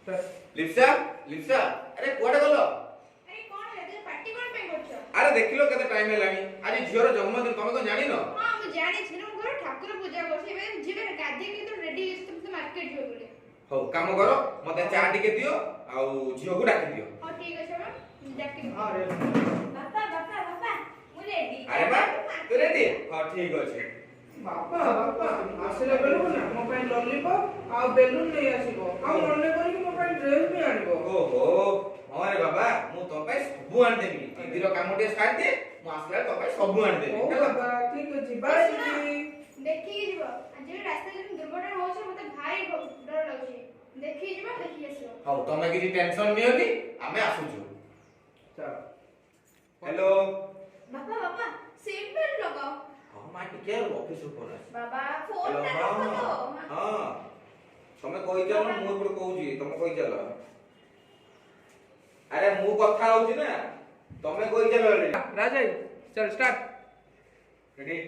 लिप्सा लिप्सा अरे कुआडे गलो अरे कौन है ते पार्टी कौन पे करछो अरे देखिलो केते टाइम हेलानी आज झियोर जन्मदिन तमे को जानि न हां मु जानि छी न घर ठाकुर पूजा करछे एबे जीवे गाधी के तो रेडी तुम मार्केट जो बोले हो काम करो मते चा टिके दियो आ झियो को डाकी दियो हां ठीक है सब डाकी हां रे बापा मु रेडी अरे बा तू रेडी हां ठीक अछि बापा आसिले बेलु ना मो ପାଇଁ लॉलीपॉप आ बेलून नै आसीबो आ मने करी कि मो ପାଇଁ ड्रेस भी आनिबो ओहो अरे बाबा मु तो ପାଇଁ सब आन देबी दीदीर काम टे स्टार्ट दे मु आसला तो ପାଇଁ सब आन देबी ओ बाबा ठीक अछि बाय दीदी देखि जीवो आज रास्ता में दुर्घटना होछ मते भारी डर लागछ देखि जीवो देखि आसो हां तमे किछि टेंशन नियोनी आमे आसुछु चल हेलो बापा सीट बेल्ट लगाओ हां मा टिके ऑफिस ऊपर आसी बाबा फोन ना रखो तो हां तमे कहि चलो मु ऊपर कहूची तमे कहि चलो अरे मु कथा होची ना तमे कहि चलो राजा चल स्टार्ट रेडी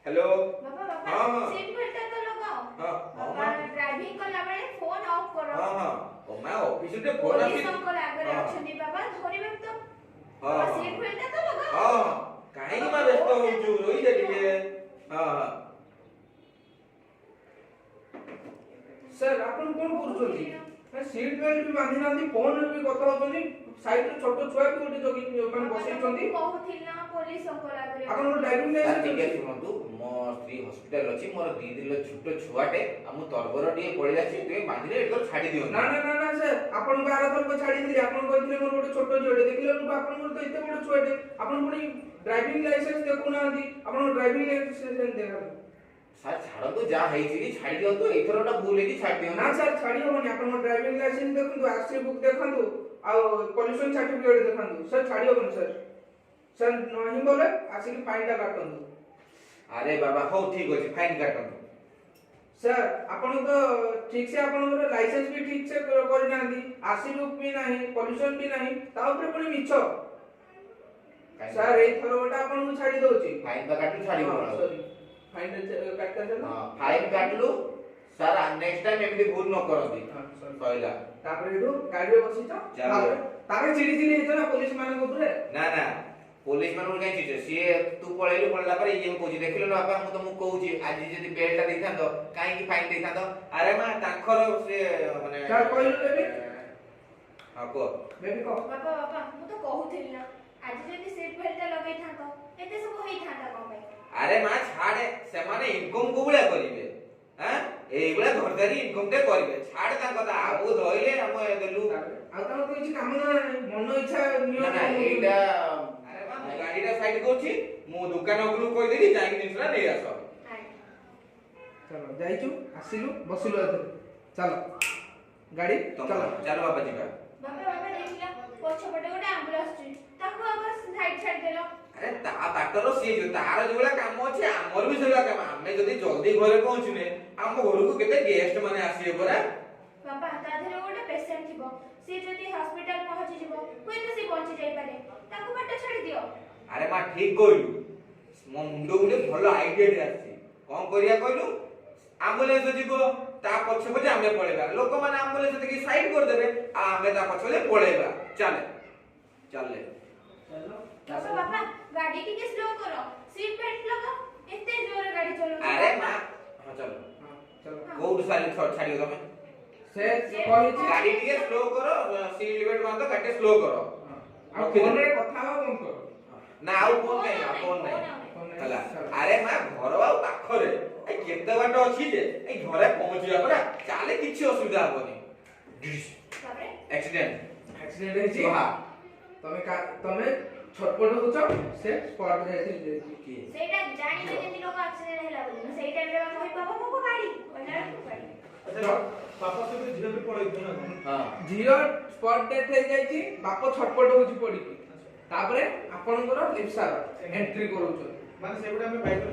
हेलो बाबा हाँ, हाँ। सीट बेल्ट तो लगाओ हां बाबा ड्राइविंग करला बेले फोन ऑफ करो हां हां ओ मैं ऑफिस रे फोन आसी पुलिस अंकल आगे हाँ। अछनी बाबा धरिबे तो हां बाबा सीट बेल्ट तो लगाओ हां काहे मा व्यस्त होचु रोई जा टिके हां हां सर आपण कोन करछोती सीट बेल्ट भी बांधी नांदी फोन भी कथा होतनी साइड रे छोटो छुआ भी गोटे जगी माने बसैछंती कहूथिल ना पुलिस अंकल आगे आपण ड्राइविंग सर लाइसेंस टिके अछि सुनंतु मो स्त्री हॉस्पिटल अछि मोर दी दिलो छोटो छुआटे आ मु तरबर टिके पड़ी जाछि तुए बांधिले एकर छाडी दियो ना ना ना ना सर आपण बारा थर को छाडी दिली आपण कहिथिले मोर गोटे छोटो झियोटे देखिले लोक आपण मोर तो एते बड़ छुआटे आपण पुनी ड्राइविंग लाइसेंस देखु नांदी आपण ड्राइविंग लाइसेंस देखा सर छाड़ तो जा है छी छाडी दियो तो एथरोटा भूल है कि छाडी दियो ना सर छाडी होनी आपण ड्राइविंग लाइसेंस देखंतु आरसी बुक देखंतु आ पोल्यूशन सर्टिफिकेट देखंतु सर छाडी होनी सर नहीं बोले आसी की फाइन टा काटंतु अरे बाबा हो ठीक अछि फाइन काटंतु सर आपण तो ठीक से आपण लाइसेंस भी ठीक से करि नांदी आरसी बुक भी नहीं पोल्यूशन भी नहीं ता ऊपर पुनी मिछ सर ए थरोटा आपण को छाडी दोची फाइन बा काटू छाडी बोला सॉरी फाइन काटता चलो हां फाइन काटलु सर नेक्स्ट टाइम एमदी भूल न करती हां सर कहला तापर एडू गाड़ी बसी छ चालो। तापर चिड़ी चिड़ी हेतो ना पुलिस मान को ऊपर ना ना पुलिस मान कहीं चीज सी तू पळेलु पळला पर ये कहूची देखिलो ना बापा मु तो मु कहूची आज जदी बेलटा देखांतो काहे की फाइन देखांतो अरे मा ताखर से माने सर कहलु बेबी हां को बेबी को बापा मु तो कहूथिल ना आज जदी सीट बेल्ट लगाई थातो एते सब होई थाता कोन भाई अरे मा छाड़े से माने इनकम को बुला करिवे हैं एई बुला घरदारी इनकम ते करिवे छाड़ ता कथा आबो धइले हम देलु आ त तो କିଛି କାମ ନା ମନ ଇଚ୍ଛା ना ना एटा अरे मा गाडीटा साइड करछि मु दुकान उपरु कहि देली जाई जिनिसला नै आसो चलो जाइछु आसिलु बसिलु एते चलो गाड़ी चलो चलो चलो बाबा जीवा बापा देखिला पछ पटे गोटे एम्बुलेंस छी ताको आगर साइड साइड देलो अरे ता बाटर से जो तार जोला काम अछि हमर भी सेला काम हमें जदी जल्दी घरे पहुंचने हम घर को केते गेस्ट माने आसीए परा बापा ता धरे गोटे पेशेंट थिबो से जदी हॉस्पिटल पहुंची जिवो कोइ तो से पहुंची जाई पारे ताको बाटा छाडी दियो अरे मा ठीक कहलु मो मुंडो गुटे भलो आईडिया दे आछि कोन करिया कहलु एम्बुलेंस जीवो ता पछे पछे हमें पळेबा लोक माने एम्बुलेंस देखि साइड कर देबे आ हमें ता पछले पळेबा चले चले चलो बापा गाड़ी टिके स्लो करो सीट बेल्ट लगाओ एते जोर गाड़ी चलो अरे मा हां चलो हां चलो कोड साली छाडियो तमे से कहि गाड़ी टिके स्लो करो सीट बेल्ट बांधो गाड़ी स्लो करो आ फोन रे କଥା ହବା ବନ୍ଦ କର ना आउ फोन नहीं हला अरे मा घर आउ पाखरे ए केते बाट अछि जे ए घरे पहुंचिया परा चाले किछि असुविधा होबनी तारे एक्सीडेंट हे जी छी हां तमे छटपट होछ से स्पॉट रे थी की सेटा जानि ने जेति लोक एक्सीडेंट हैला बोली सेई टाइम रे कहि बाबा मो गाड़ी ओला गाड़ी अच्छा पापा से झियो भी पड़ै ना हां झियो स्पॉट डेथ हे जाई छी बाप छटपट होछ पड़ी तापरे आपनकर लिप्सार एंट्री करूछ माने सेबडा में बाइक